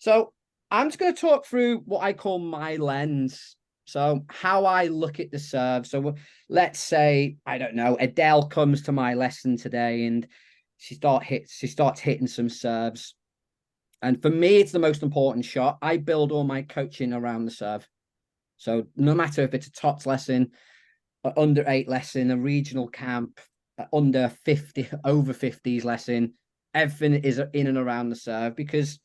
So I'm just going to talk through what I call my lens. So how I look at the serve. So let's say, I don't know, Adele comes to my lesson today and she starts hitting some serves. And for me, it's the most important shot. I build all my coaching around the serve. So no matter if it's a TOTS lesson, an under 8 lesson, a regional camp, under 50, over 50s lesson, everything is in and around the serve because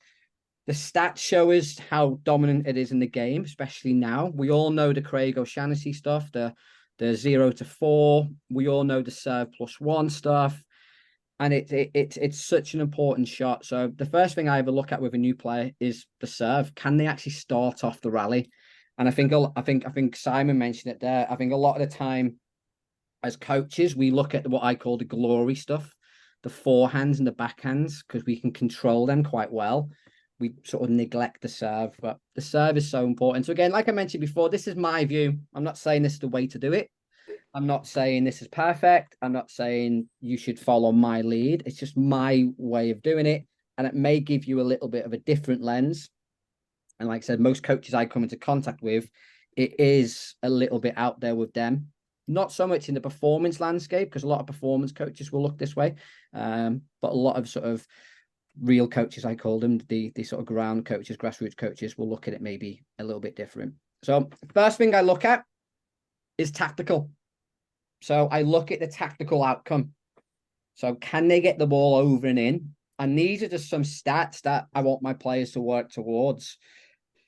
the stats show us how dominant it is in the game, especially now. We all know the Craig O'Shaughnessy stuff, the 0 to 4. We all know the serve +1 stuff. And it's such an important shot. So the first thing I ever look at with a new player is the serve. Can they actually start off the rally? And I think Simon mentioned it there. I think a lot of the time as coaches, we look at what I call the glory stuff, the forehands and the backhands, because we can control them quite well. We sort of neglect the serve, but the serve is so important. So again, like I mentioned before, this is my view. I'm not saying this is the way to do it. I'm not saying this is perfect. I'm not saying you should follow my lead. It's just my way of doing it. And it may give you a little bit of a different lens. And like I said, most coaches I come into contact with, it is a little bit out there with them. Not so much in the performance landscape, because a lot of performance coaches will look this way. But a lot of sort of real coaches, I call them, the sort of ground coaches, grassroots coaches, will look at it maybe a little bit different. So first thing I look at is tactical. So I look at the tactical outcome. So can they get the ball over and in? And these are just some stats that I want my players to work towards.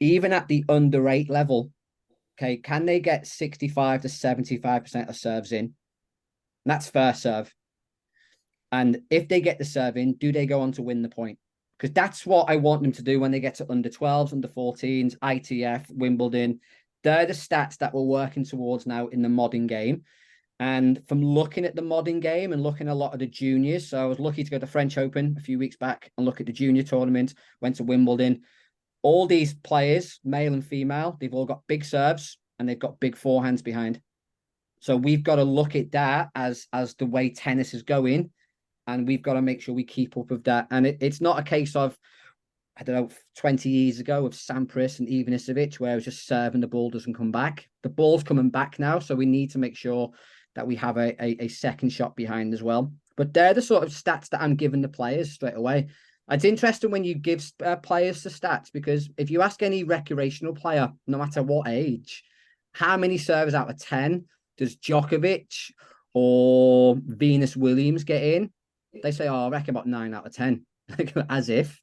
Even at the under 8 level, okay, can they get 65 to 75% of serves in? And that's first serve. And if they get the serve in, do they go on to win the point? Because that's what I want them to do when they get to under 12s, under 14s, ITF, Wimbledon. They're the stats that we're working towards now in the modern game. And from looking at the modern game and looking at a lot of the juniors, so I was lucky to go to the French Open a few weeks back and look at the junior tournament, went to Wimbledon. All these players, male and female, they've all got big serves and they've got big forehands behind. So we've got to look at that as the way tennis is going, and we've got to make sure we keep up with that. And it's not a case of, I don't know, 20 years ago with Sampras and Ivanisevic, where it was just serving the ball doesn't come back. The ball's coming back now, so we need to make sure that we have a second shot behind as well. But they're the sort of stats that I'm giving the players straight away. It's interesting when you give players the stats, because if you ask any recreational player, no matter what age, how many serves out of 10 does Djokovic or Venus Williams get in? They say, oh, I reckon about 9 out of 10. as if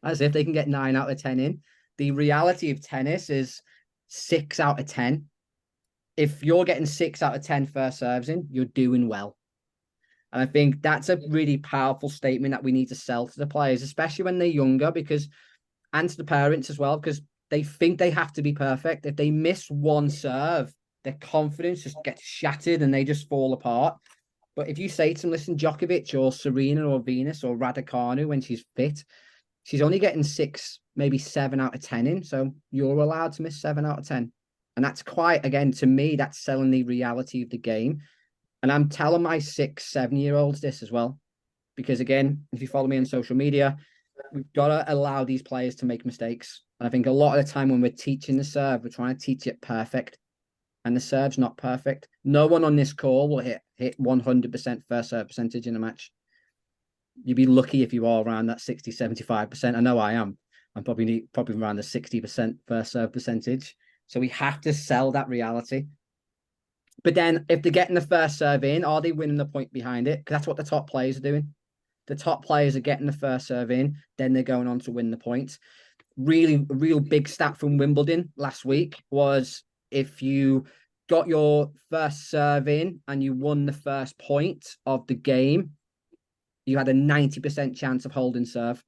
they can get 9 out of 10 in. The reality of tennis is 6 out of 10. If you're getting 6 out of 10 first serves in, you're doing well. And I think that's a really powerful statement that we need to sell to the players, especially when they're younger, and to the parents as well, because they think they have to be perfect. If they miss one serve, their confidence just gets shattered and they just fall apart. But if you say to them, listen, Djokovic or Serena or Venus or Raducanu, when she's fit, she's only getting 6, maybe 7 out of 10 in. So you're allowed to miss 7 out of 10. And that's quite, again, to me, that's selling the reality of the game. And I'm telling my 6, 7-year-olds this as well. Because again, if you follow me on social media, we've got to allow these players to make mistakes. And I think a lot of the time when we're teaching the serve, we're trying to teach it perfect. And the serve's not perfect. No one on this call will hit 100% first serve percentage in a match. You'd be lucky if you are around that 60, 75%. I know I am. I'm probably around the 60% first serve percentage. So we have to sell that reality. But then if they're getting the first serve in, are they winning the point behind it? Because that's what the top players are doing. The top players are getting the first serve in, then they're going on to win the points. Really, real big stat from Wimbledon last week was if you got your first serve in and you won the first point of the game, you had a 90% chance of holding serve.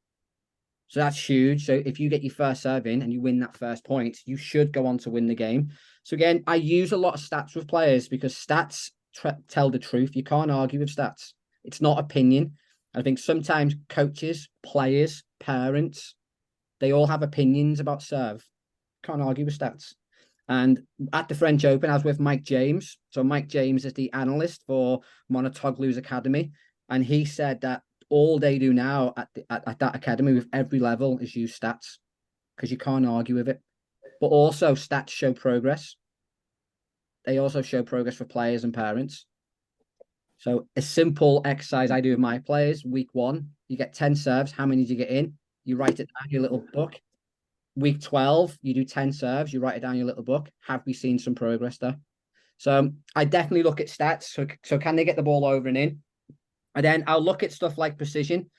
So that's huge. So if you get your first serve in and you win that first point, you should go on to win the game. So again, I use a lot of stats with players because stats tell the truth. You can't argue with stats. It's not opinion. I think sometimes coaches, players, parents, they all have opinions about serve. Can't argue with stats. And at the French Open, I was with Mike James. So Mike James is the analyst for Monotoglu's academy. And he said that all they do now at that academy with every level is use stats. because you can't argue with it. But also stats show progress. They also show progress for players and parents. So a simple exercise I do with my players, week 1, you get 10 serves. How many do you get in? You write it down in your little book. Week 12, you do 10 serves. You write it down in your little book. Have we seen some progress there? So I definitely look at stats. So can they get the ball over and in? And then I'll look at stuff like precision.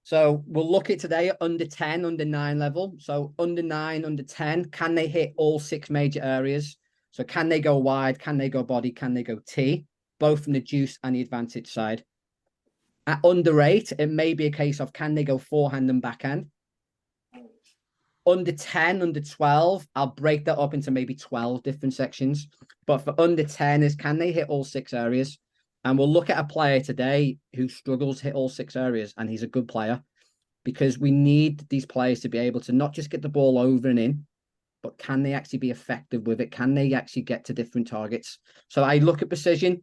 So we'll look at today at under 10, under 9 level. So under 9, under 10, can they hit all 6 major areas? So can they go wide? Can they go body? Can they go tee? Both from the juice and the advantage side. At under 8, it may be a case of can they go forehand and backhand? Under 10, under 12, I'll break that up into maybe 12 different sections. But for under 10 is can they hit all 6 areas? And we'll look at a player today who struggles to hit all 6 areas, and he's a good player because we need these players to be able to not just get the ball over and in, but can they actually be effective with it? Can they actually get to different targets? So I look at precision,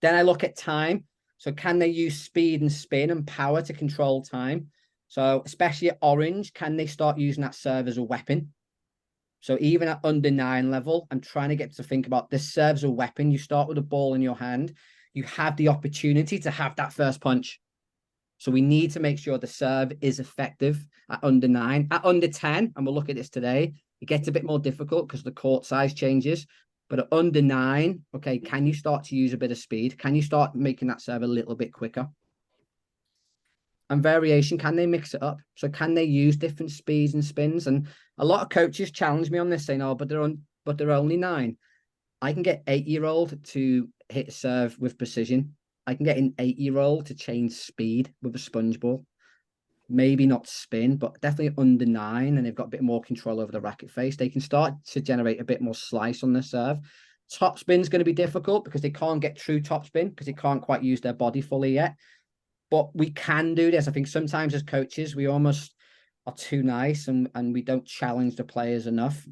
then I look at time. So can they use speed and spin and power to control time? So especially at orange, can they start using that serve as a weapon? So even at under 9 level, I'm trying to get to think about this serve as a weapon. You start with a ball in your hand. You have the opportunity to have that first punch. So we need to make sure the serve is effective at under 9. At under 10, and we'll look at this today, it gets a bit more difficult because the court size changes. But at under 9, okay, can you start to use a bit of speed? Can you start making that serve a little bit quicker? And variation, can they mix it up? So can they use different speeds and spins? And a lot of coaches challenge me on this, saying, "Oh, but they're only 9." I can get 8-year-old to hit a serve with precision. I can get an 8-year-old to change speed with a sponge ball. Maybe not spin, but definitely under 9, and they've got a bit more control over the racket face. They can start to generate a bit more slice on their serve. Top spin's going to be difficult because they can't get true top spin because they can't quite use their body fully yet. But we can do this. I think sometimes as coaches, we almost are too nice and we don't challenge the players enough.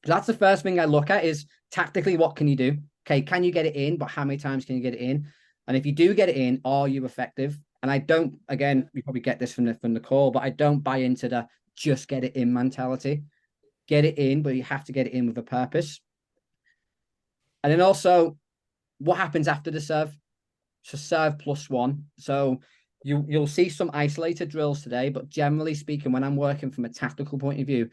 That's the first thing I look at is tactically, what can you do? Okay, can you get it in? But how many times can you get it in? And if you do get it in, are you effective? And I don't, again, you probably get this from the call, but I don't buy into the just get it in mentality. Get it in, but you have to get it in with a purpose. And then also, what happens after the serve? So serve +1. So you'll see some isolated drills today, but generally speaking, when I'm working from a tactical point of view,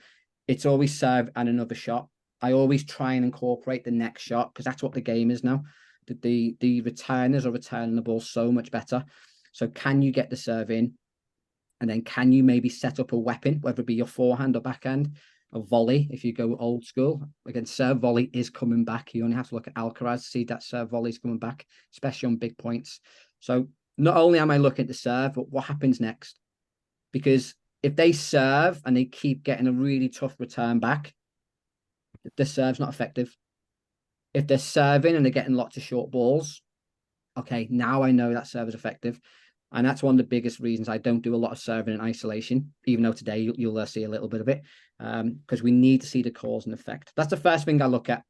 it's always serve and another shot. I always try and incorporate the next shot because that's what the game is now. The returners are returning the ball so much better. So can you get the serve in? And then can you maybe set up a weapon, whether it be your forehand or backhand, a volley, if you go old school. Again, serve volley is coming back. You only have to look at Alcaraz to see that serve volley is coming back, especially on big points. So not only am I looking at the serve, but what happens next? Because if they serve and they keep getting a really tough return back, the serve's not effective. If they're serving and they're getting lots of short balls, okay, now I know that serve is effective. And that's one of the biggest reasons I don't do a lot of serving in isolation, even though today you'll see a little bit of it, because we need to see the cause and effect. That's the first thing I look at.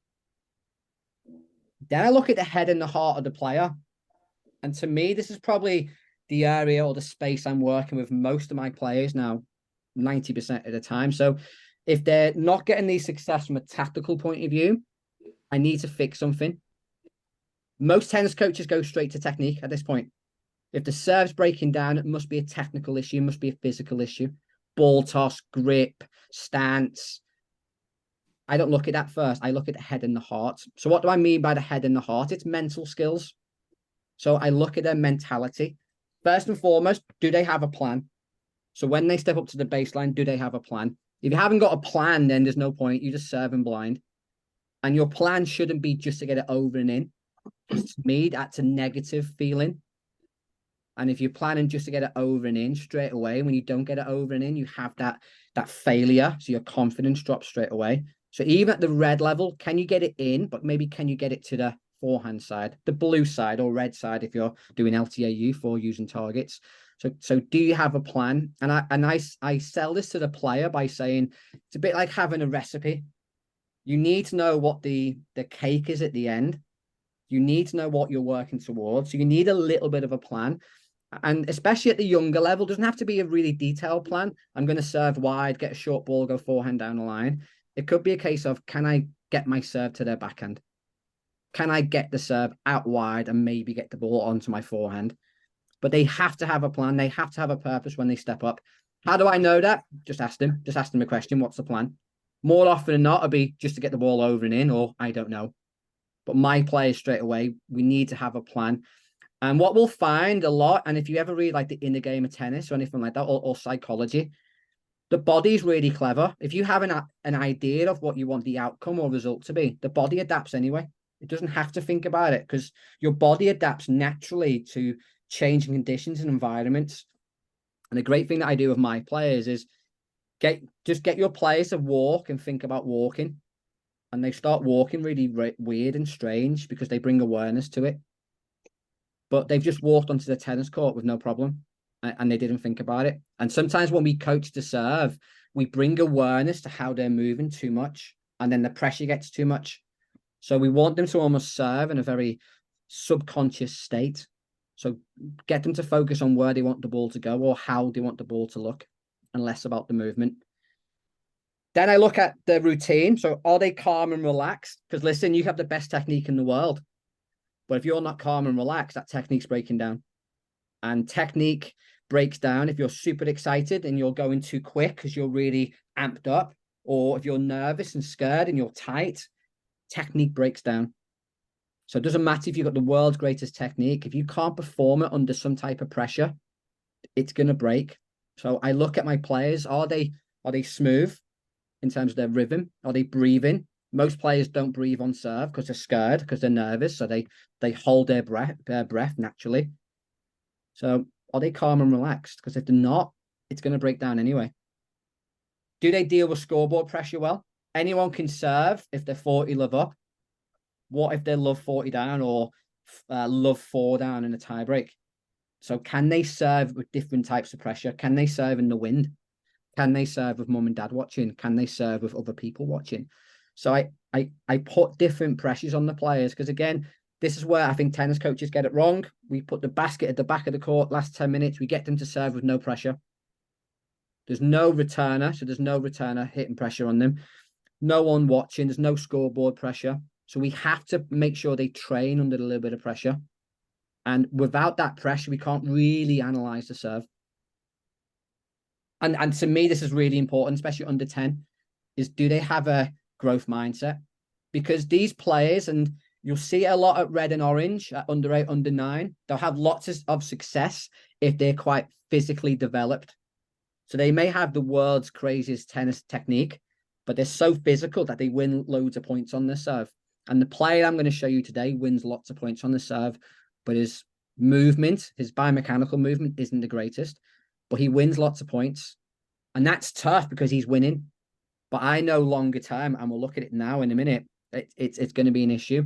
Then I look at the head and the heart of the player. And to me, this is probably the area or the space I'm working with most of my players now, 90% of the time. So if they're not getting the success from a tactical point of view, I need to fix something. Most tennis coaches go straight to technique at this point. If the serve's breaking down, it must be a technical issue, it must be a physical issue. Ball toss, grip, stance. I don't look at that first. I look at the head and the heart. So what do I mean by the head and the heart? It's mental skills. So I look at their mentality. First and foremost, do they have a plan? So when they step up to the baseline, do they have a plan? If you haven't got a plan, then there's no point. You just serving blind. And your plan shouldn't be just to get it over and in. Because to me, that's a negative feeling. And if you're planning just to get it over and in straight away, when you don't get it over and in, you have that failure. So your confidence drops straight away. So even at the red level, can you get it in? But maybe can you get it to the forehand side, the blue side or red side if you're doing LTAU for using targets? So do you have a plan? And I sell this to the player by saying it's a bit like having a recipe. You need to know what the cake is at the end. You need to know what you're working towards. So you need a little bit of a plan. And especially at the younger level, doesn't have to be a really detailed plan. I'm going to serve wide, get a short ball, go forehand down the line. It could be a case of, can I get my serve to their backhand? Can I get the serve out wide and maybe get the ball onto my forehand? But they have to have a plan. They have to have a purpose when they step up. How do I know that? Just ask them. Just ask them a question. What's the plan? More often than not, it'll be just to get the ball over and in, or I don't know. But my players straight away, we need to have a plan. And what we'll find a lot, and if you ever read like the inner game of tennis or anything like that, or psychology, the body's really clever. If you have an idea of what you want the outcome or result to be, the body adapts anyway. It doesn't have to think about it because your body adapts naturally to changing conditions and environments. And the great thing that I do with my players is get your players to walk and think about walking. And they start walking really weird and strange because they bring awareness to it. But they've just walked onto the tennis court with no problem and they didn't think about it. And sometimes when we coach to serve, we bring awareness to how they're moving too much and then the pressure gets too much. So we want them to almost serve in a very subconscious state. So get them to focus on where they want the ball to go or how they want the ball to look and less about the movement. Then I look at the routine. So are they calm and relaxed? Because listen, you have the best technique in the world. But if you're not calm and relaxed, that technique's breaking down. And technique breaks down if you're super excited and you're going too quick because you're really amped up, or if you're nervous and scared and you're tight, technique breaks down. So it doesn't matter if you've got the world's greatest technique. If you can't perform it under some type of pressure, it's going to break. So I look at my players. Are they smooth in terms of their rhythm? Are they breathing? Most players don't breathe on serve because they're scared, because they're nervous. So they hold their breath naturally. So are they calm and relaxed? Because if they're not, it's going to break down anyway. Do they deal with scoreboard pressure well? Anyone can serve if they're 40 love up. What if they love 40 down or love 4 down in a tiebreak? So can they serve with different types of pressure? Can they serve in the wind? Can they serve with mum and dad watching? Can they serve with other people watching? So I put different pressures on the players because, again, this is where I think tennis coaches get it wrong. We put the basket at the back of the court last 10 minutes. We get them to serve with no pressure. There's no returner. So there's no returner hitting pressure on them. No one watching. There's no scoreboard pressure. So we have to make sure they train under a little bit of pressure. And without that pressure, we can't really analyze the serve. And to me, this is really important, especially under 10, is do they have a growth mindset? Because these players, and you'll see a lot at red and orange, at under 8, under 9, they'll have lots of success if they're quite physically developed. So they may have the world's craziest tennis technique, but they're so physical that they win loads of points on the serve. And the player I'm going to show you today wins lots of points on the serve, but his movement, his biomechanical movement isn't the greatest, but he wins lots of points. And that's tough because he's winning. But I know longer term, and we'll look at it now in a minute, it's going to be an issue.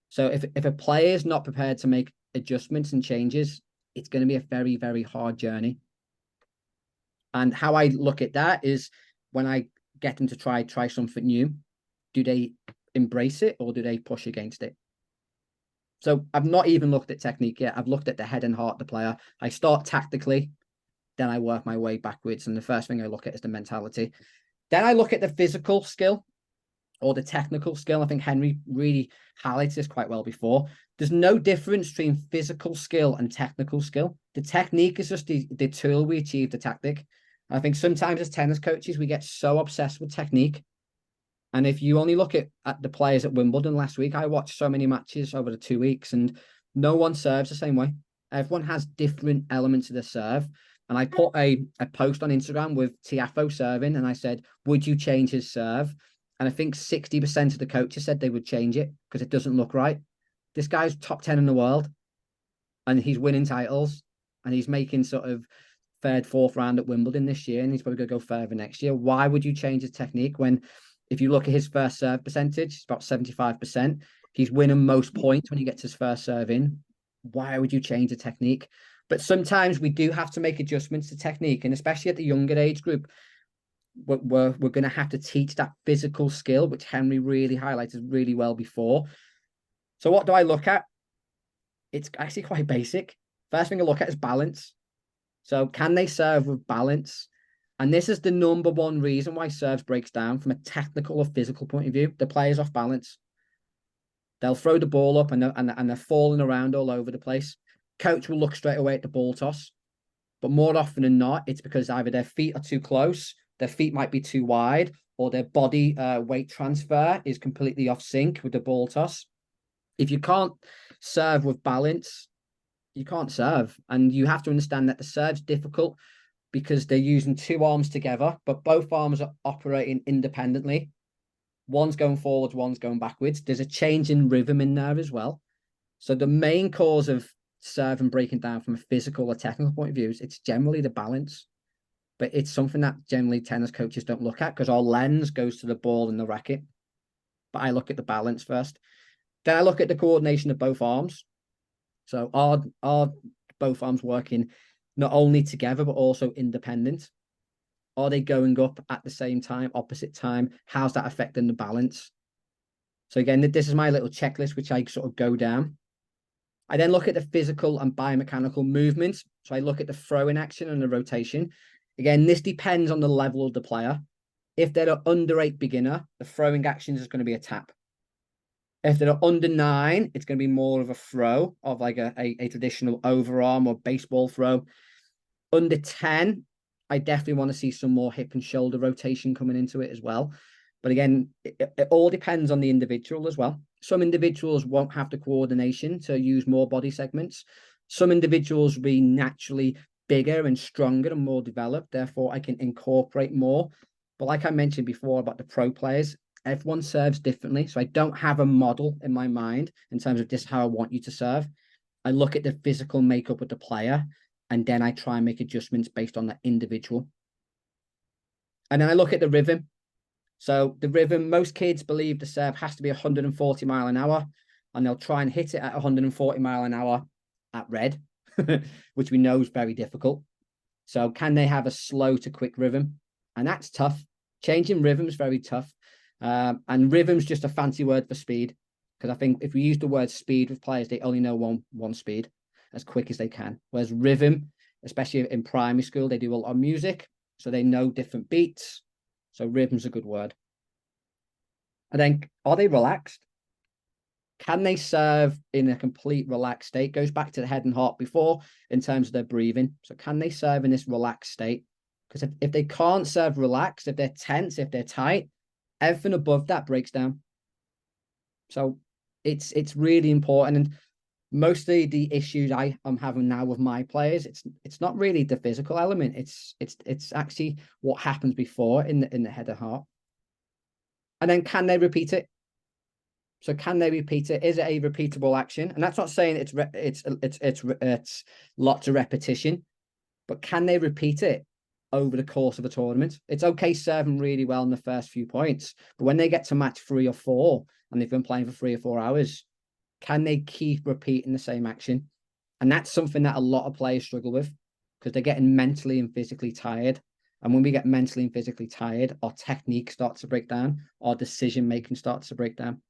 So if a player is not prepared to make adjustments and changes, it's going to be a very, very hard journey. And how I look at that is when I get them to try something new, do they embrace it or do they push against it? So I've not even looked at technique yet. I've looked at the head and heart of the player. I start tactically, then I work my way backwards. And the first thing I look at is the mentality. Then I look at the physical skill or the technical skill. I think Henry really highlights this quite well before. There's no difference between physical skill and technical skill. The technique is just the tool we achieve the tactic. I think sometimes as tennis coaches, we get so obsessed with technique. And if you only look at the players at Wimbledon last week, I watched so many matches over the 2 weeks and no one serves the same way. Everyone has different elements of the serve. And I put a post on Instagram with Tiafoe serving and I said, would you change his serve? And I think 60% of the coaches said they would change it because it doesn't look right. This guy's top 10 in the world and he's winning titles and he's making sort of third, fourth round at Wimbledon this year and he's probably going to go further next year. Why would you change his technique when, if you look at his first serve percentage, it's about 75%. He's winning most points when he gets his first serve in. Why would you change the technique? But sometimes we do have to make adjustments to technique, and especially at the younger age group, we're going to have to teach that physical skill, which Henry really highlighted really well before. So what do I look at? It's actually quite basic. First thing I look at is balance. So can they serve with balance? And this is the number one reason why serves breaks down from a technical or physical point of view. The player's off balance. They'll throw the ball up and they're falling around all over the place. Coach will look straight away at the ball toss. But more often than not, it's because either their feet are too close, their feet might be too wide, or their body weight transfer is completely off sync with the ball toss. If you can't serve with balance, you can't serve. And you have to understand that the serve's difficult because they're using two arms together, but both arms are operating independently. One's going forwards, one's going backwards. There's a change in rhythm in there as well. So the main cause of serve and breaking down from a physical or technical point of view, it's generally the balance. But it's something that generally tennis coaches don't look at because our lens goes to the ball and the racket. But I look at the balance first. Then I look at the coordination of both arms. So are both arms working not only together, but also independent? Are they going up at the same time, opposite time? How's that affecting the balance? So again, this is my little checklist, which I sort of go down. I then look at the physical and biomechanical movements. So I look at the throwing action and the rotation. Again, this depends on the level of the player. If they're an under 8 beginner, the throwing actions is going to be a tap. If they're under 9, it's going to be more of a throw of like a traditional overarm or baseball throw. Under 10, I definitely want to see some more hip and shoulder rotation coming into it as well. But again, it all depends on the individual as well. Some individuals won't have the coordination to use more body segments. Some individuals will be naturally bigger and stronger and more developed. Therefore, I can incorporate more. But like I mentioned before about the pro players, everyone serves differently. So I don't have a model in my mind in terms of this how I want you to serve. I look at the physical makeup of the player, and then I try and make adjustments based on that individual. And then I look at the rhythm. So the rhythm, most kids believe the serve has to be 140 mile an hour, and they'll try and hit it at 140 mile an hour at red, which we know is very difficult. So can they have a slow to quick rhythm? And that's tough. Changing rhythm is very tough. And rhythm's just a fancy word for speed. Because I think if we use the word speed with players, they only know one speed, as quick as they can. Whereas rhythm, especially in primary school, they do a lot of music. So they know different beats. So rhythm's a good word. And then, are they relaxed? Can they serve in a complete relaxed state? Goes back to the head and heart before in terms of their breathing. So can they serve in this relaxed state? Because if they can't serve relaxed, if they're tense, if they're tight, everything above that breaks down. So it's really important. And mostly the issues I am having now with my players, it's not really the physical element. It's actually what happens before in the head and heart. And then can they repeat it? So can they repeat it? Is it a repeatable action? And that's not saying it's lots of repetition, but can they repeat it over the course of a tournament? It's okay serving really well in the first few points, but when they get to match 3 or 4 and they've been playing for 3 or 4 hours, can they keep repeating the same action? And that's something that a lot of players struggle with because they're getting mentally and physically tired. And when we get mentally and physically tired, our technique starts to break down, our decision making starts to break down.